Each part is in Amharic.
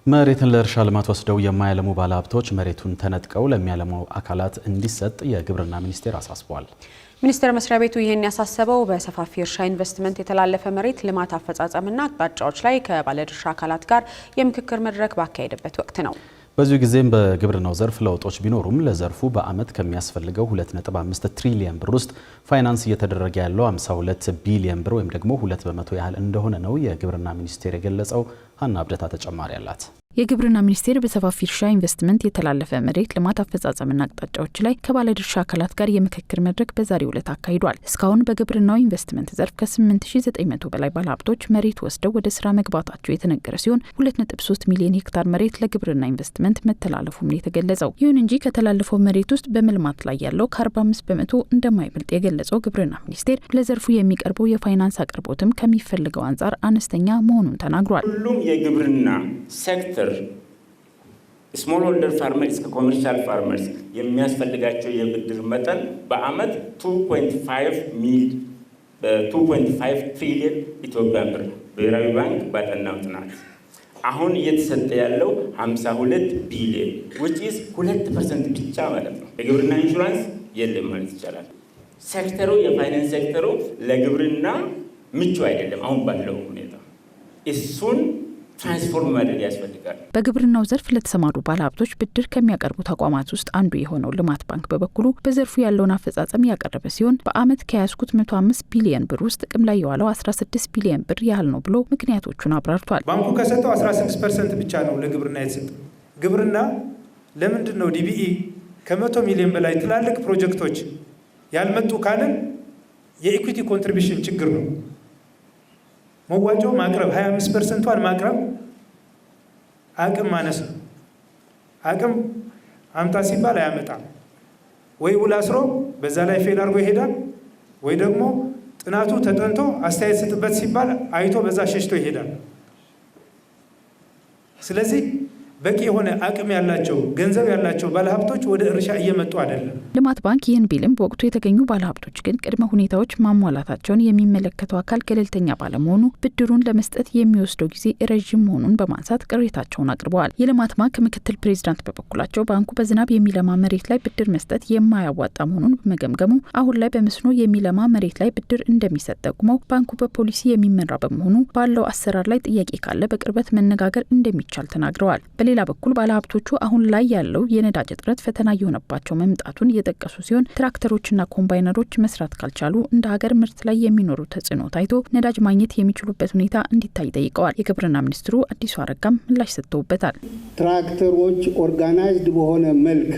መሬትን ለእርሻ ልማት ወስደው የማያለሙ ባለሀብቶች መሬቱን ተነጥቀው ለሚያለሙ አካላት እንዲሰጥ የግብርና ሚኒስቴር አሳስቧል። ሚኒስቴር መስሪያ ቤቱ ይህን ያሳሰበው በሰፋፊ እርሻ ኢንቨስትመንት የተላለፈ መሬት ልማት አፈጻጸምና አቅጣጫዎች ላይ ከባለድርሻ አካላት ጋር የምክክር መድረክ ባካሄደበት ወቅት ነው። በዚሁ ጊዜም በግብርናው ዘርፍ ለውጦች ቢኖሩም ለዘርፉ በአመት ከሚያስፈልገው 2.5 ትሪሊየን ብር ውስጥ ፋይናንስ እየተደረገ ያለው 52 ቢሊየን ብር ወይም ደግሞ 2% ያህል እንደሆነ ነው የግብርና ሚኒስቴር የገለጸው። ሀና አብደታ ተጨማሪ አላት። የግብርና ሚኒስቴር በሰፋፊ እርሻ ኢንቨስትመንት የተላለፈ መሬት ልማት አፈጻጸምና አቅጣጫዎች ላይ ከባለድርሻ አካላት ጋር የምክክር መድረክ በዛሬው ዕለት አካሂዷል። እስካሁን በግብርናው ኢንቨስትመንት ዘርፍ ከ8900 በላይ ባለሀብቶች መሬት ወስደው ወደ ስራ መግባታቸው የተነገረ ሲሆን 2.3 ሚሊዮን ሄክታር መሬት ለግብርና ኢንቨስትመንት መተላለፉም ነው የተገለጸው። ይሁን እንጂ ከተላለፈው መሬት ውስጥ በመልማት ላይ ያለው ከ45 በመቶ እንደማይበልጥ የገለጸው ግብርና ሚኒስቴር ለዘርፉ የሚቀርበው የፋይናንስ አቅርቦትም ከሚፈልገው አንጻር አነስተኛ መሆኑን ተናግሯል። ሁሉም የግብርና ሴክተር ስሞል ሆልደር ፋርመርስ ከኮመርሻል ፋርመርስ የሚያስፈልጋቸው የብድር መጠን በአመት 2.5 ትሪሊየን ኢትዮጵያ ብር ብሔራዊ ባንክ ባጠናው ጥናት አሁን እየተሰጠ ያለው 52 ቢሊዮን which is 2% ብቻ ማለት ነው። የግብርና ኢንሹራንስ የለም ማለት ይቻላል። ሴክተሩ የፋይናንስ ሴክተሩ ለግብርና ምቹ አይደለም አሁን ባለው ሁኔታ እሱን ትራንስፎርም ማድረግ ያስፈልጋል። በግብርናው ዘርፍ ለተሰማሩ ባለሀብቶች ብድር ከሚያቀርቡ ተቋማት ውስጥ አንዱ የሆነው ልማት ባንክ በበኩሉ በዘርፉ ያለውን አፈጻጸም ያቀረበ ሲሆን በአመት ከያዝኩት 105 ቢሊዮን ብር ውስጥ ጥቅም ላይ የዋለው 16 ቢሊዮን ብር ያህል ነው ብሎ ምክንያቶቹን አብራርቷል። ባንኩ ከሰጠው 16% ብቻ ነው ለግብርና የተሰጠው። ግብርና ለምንድን ነው ዲቢኢ ከ100 ሚሊዮን በላይ ትላልቅ ፕሮጀክቶች ያልመጡ ካለን የኢኩዊቲ ኮንትሪቢዩሽን ችግር ነው። መዋጮ ማቅረብ 25%ን ማቅረብ አቅም ማነስ ነው። አቅም አምጣ ሲባል አያመጣም። ወይ ውል አስሮ በዛ ላይ ፌል አድርጎ ይሄዳል፣ ወይ ደግሞ ጥናቱ ተጠንቶ አስተያየት ስጥበት ሲባል አይቶ በዛ ሸሽቶ ይሄዳል። ስለዚህ በቂ የሆነ አቅም ያላቸው ገንዘብ ያላቸው ባለሀብቶች ወደ እርሻ እየመጡ አይደለም። ልማት ባንክ ይህን ቢልም በወቅቱ የተገኙ ባለሀብቶች ግን ቅድመ ሁኔታዎች ማሟላታቸውን የሚመለከተው አካል ገለልተኛ ባለመሆኑ ብድሩን ለመስጠት የሚወስደው ጊዜ ረዥም መሆኑን በማንሳት ቅሬታቸውን አቅርበዋል። የልማት ባንክ ምክትል ፕሬዚዳንት በበኩላቸው ባንኩ በዝናብ የሚለማ መሬት ላይ ብድር መስጠት የማያዋጣ መሆኑን በመገምገሙ አሁን ላይ በመስኖ የሚለማ መሬት ላይ ብድር እንደሚሰጥ ጠቁመው ባንኩ በፖሊሲ የሚመራ በመሆኑ ባለው አሰራር ላይ ጥያቄ ካለ በቅርበት መነጋገር እንደሚቻል ተናግረዋል። በሌላ በኩል ባለሀብቶቹ አሁን ላይ ያለው የነዳጅ እጥረት ፈተና የሆነባቸው መምጣቱን የጠቀሱ ሲሆን ትራክተሮችና ኮምባይነሮች መስራት ካልቻሉ እንደ ሀገር ምርት ላይ የሚኖሩ ተጽዕኖ ታይቶ ነዳጅ ማግኘት የሚችሉበት ሁኔታ እንዲታይ ጠይቀዋል። የግብርና ሚኒስትሩ አዲሱ አረጋም ምላሽ ሰጥተውበታል። ትራክተሮች ኦርጋናይዝድ በሆነ መልክ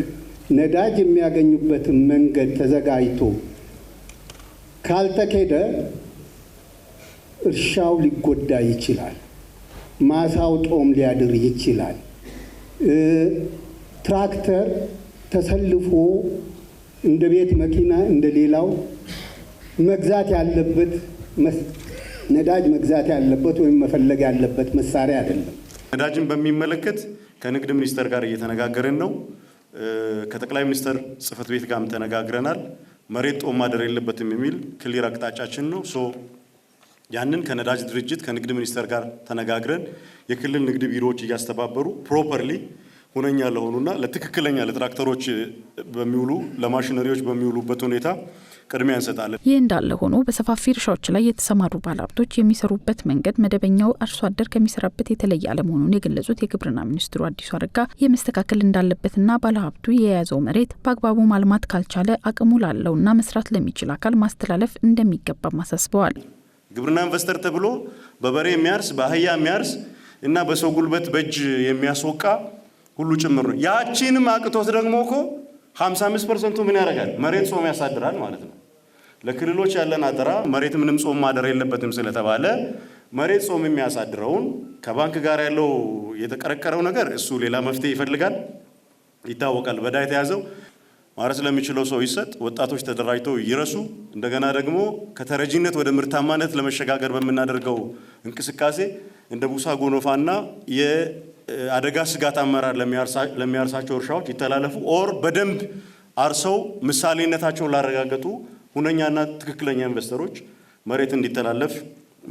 ነዳጅ የሚያገኙበትን መንገድ ተዘጋጅቶ ካልተኬደ እርሻው ሊጎዳ ይችላል። ማሳው ጦም ሊያድር ይችላል። ትራክተር ተሰልፎ እንደ ቤት መኪና እንደሌላው መግዛት ያለበት ነዳጅ መግዛት ያለበት ወይም መፈለግ ያለበት መሳሪያ አይደለም። ነዳጅን በሚመለከት ከንግድ ሚኒስቴር ጋር እየተነጋገርን ነው። ከጠቅላይ ሚኒስትር ጽህፈት ቤት ጋርም ተነጋግረናል። መሬት ጦም ማደር የለበትም የሚል ክሊር አቅጣጫችን ነው። ያንን ከነዳጅ ድርጅት ከንግድ ሚኒስቴር ጋር ተነጋግረን የክልል ንግድ ቢሮዎች እያስተባበሩ ፕሮፐርሊ ሁነኛ ለሆኑና ለትክክለኛ ለትራክተሮች በሚውሉ ለማሽነሪዎች በሚውሉበት ሁኔታ ቅድሚያ እንሰጣለን። ይህ እንዳለ ሆኖ በሰፋፊ እርሻዎች ላይ የተሰማሩ ባለሀብቶች የሚሰሩበት መንገድ መደበኛው አርሶ አደር ከሚሰራበት የተለየ አለመሆኑን የገለጹት የግብርና ሚኒስትሩ አዲሱ አረጋ የመስተካከል እንዳለበትና ባለሀብቱ የያዘው መሬት በአግባቡ ማልማት ካልቻለ አቅሙ ላለውና መስራት ለሚችል አካል ማስተላለፍ እንደሚገባም አሳስበዋል። ግብርና ኢንቨስተር ተብሎ በበሬ የሚያርስ በአህያ የሚያርስ እና በሰው ጉልበት በእጅ የሚያስወቃ ሁሉ ጭምር ነው። ያቺንም አቅቶት ደግሞ እኮ 55% ምን ያደርጋል? መሬት ጾም ያሳድራል ማለት ነው። ለክልሎች ያለን አደራ መሬት ምንም ጾም ማደር የለበትም ስለተባለ መሬት ጾም የሚያሳድረውን ከባንክ ጋር ያለው የተቀረቀረው ነገር እሱ ሌላ መፍትሄ ይፈልጋል፣ ይታወቃል። በዳ የተያዘው ማረስ ለሚችለው ሰው ይሰጥ፣ ወጣቶች ተደራጅተው ይረሱ። እንደገና ደግሞ ከተረጂነት ወደ ምርታማነት ለመሸጋገር በምናደርገው እንቅስቃሴ እንደ ቡሳ ጎኖፋና የአደጋ ስጋት አመራር ለሚያርሳቸው እርሻዎች ይተላለፉ ኦር በደንብ አርሰው ምሳሌነታቸውን ላረጋገጡ ሁነኛና ትክክለኛ ኢንቨስተሮች መሬት እንዲተላለፍ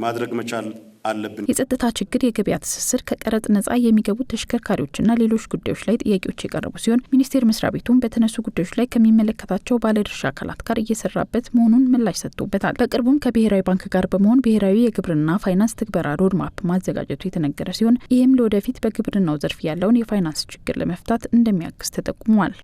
ማድረግ መቻል አለብን። የጸጥታ ችግር፣ የገበያ ትስስር፣ ከቀረጥ ነጻ የሚገቡት ተሽከርካሪዎችና ሌሎች ጉዳዮች ላይ ጥያቄዎች የቀረቡ ሲሆን ሚኒስቴር መስሪያ ቤቱም በተነሱ ጉዳዮች ላይ ከሚመለከታቸው ባለድርሻ አካላት ጋር እየሰራበት መሆኑን ምላሽ ሰጥቶበታል። በቅርቡም ከብሔራዊ ባንክ ጋር በመሆን ብሔራዊ የግብርና ፋይናንስ ትግበራ ሮድማፕ ማዘጋጀቱ የተነገረ ሲሆን ይህም ለወደፊት በግብርናው ዘርፍ ያለውን የፋይናንስ ችግር ለመፍታት እንደሚያግዝ ተጠቁሟል።